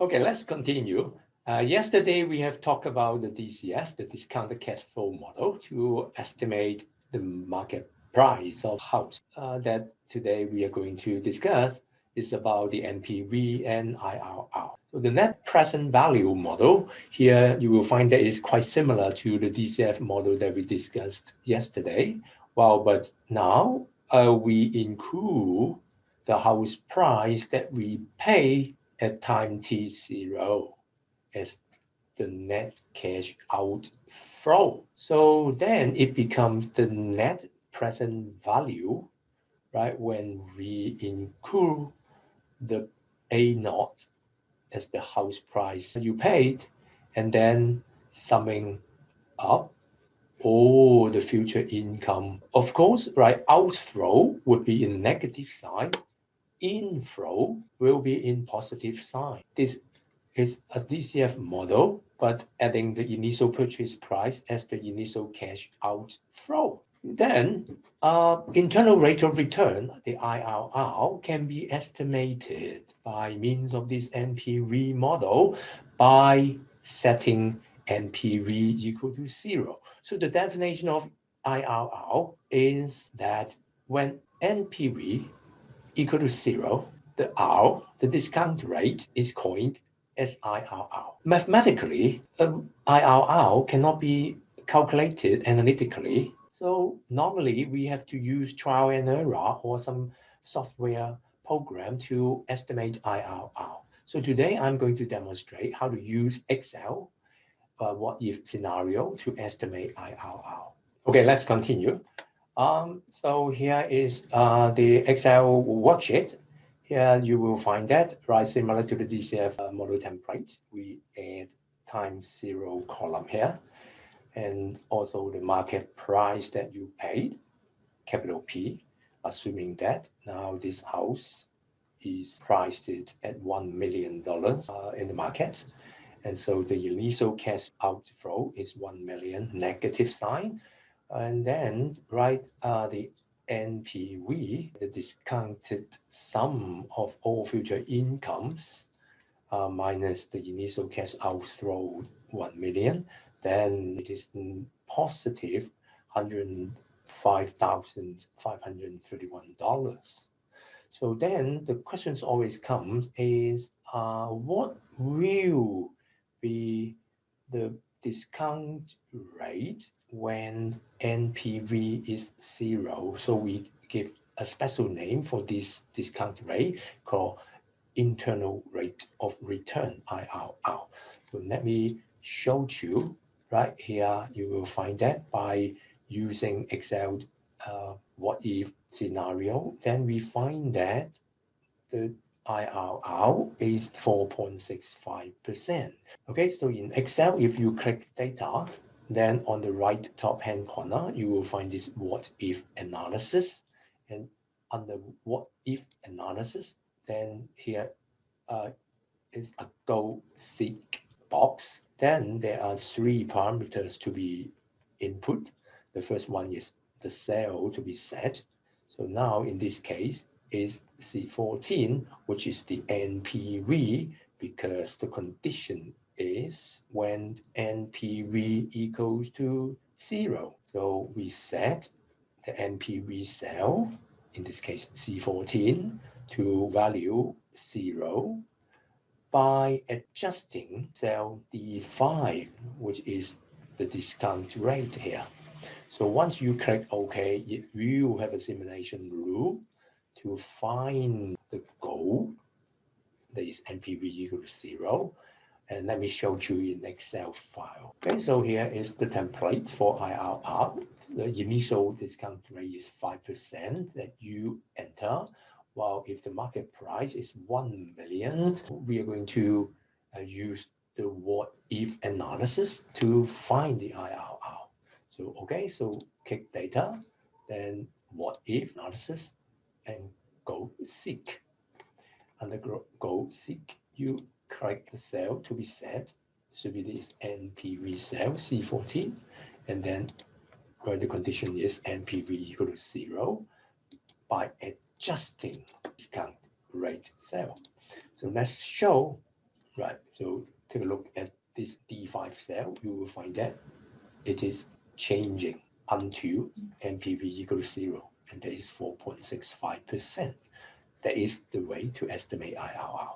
Okay, let's continue. Yesterday, we have talked about the DCF, the discounted cash flow model, to estimate the market price of house. That today we are going to discuss is about the NPV and IRR. So the net present value model here, you will find that is quite similar to the DCF model that we discussed yesterday. But now we include the house price that we pay at time t0 as the net cash outflow. So then it becomes the net present value, right, when we include the A0 as the house price you paid, and then summing up all the future income. Of course, right, outflow would be in negative side, inflow will be in positive sign. This is a DCF model, but adding the initial purchase price as the initial cash outflow. Then internal rate of return, the IRR, can be estimated by means of this NPV model by setting NPV equal to 0. So the definition of IRR is that when NPV equal to 0, the R, the discount rate, is coined as IRR. Mathematically, IRR cannot be calculated analytically. So normally we have to use trial and error or some software program to estimate IRR. So today I'm going to demonstrate how to use Excel what if scenario to estimate IRR. Okay, let's continue. So here is the Excel worksheet. Here you will find that, right, similar to the DCF model template, we add time0 column here, and also the market price that you paid, capital P, assuming that now this house is priced at $1 million in the market. And so the initial cash outflow is 1 million, negative sign. And then write the NPV, the discounted sum of all future incomes minus the initial cash outflow 1 million, then it is positive $105,531. So then the questions always comes is what will be the discount rate when NPV is 0. So we give a special name for this discount rate called internal rate of return, IRR. So let me show you right here. You will find that by using Excel what if scenario, then we find that the IRR is 4.65%. Okay, so in Excel, if you click data, then on the right top hand corner, you will find this what if analysis. And under what if analysis, then here is a go seek box. Then there are 3 parameters to be input. The first one is the cell to be set. So now in this case, is C14, which is the NPV, because the condition is when NPV equals to 0. So we set the NPV cell, in this case C14, to value 0 by adjusting cell D5, which is the discount rate here. So once you click OK, it will have a simulation rule to find the goal, that is NPV equal to 0. And let me show you in Excel file. Okay, so here is the template for IRR. The initial discount rate is 5% that you enter. While if the market price is 1 million, we are going to use the what if analysis to find the IRR. So, okay, so click data, then what if analysis, and go seek. Under go seek, you click the cell to be set. Should be this NPV cell C14, and then where the condition is NPV equal to 0 by adjusting discount rate cell. So let's show right? So take a look at this D5 cell. You will find that it is changing until NPV equals 0, and that is 4.65%. That is the way to estimate IRR.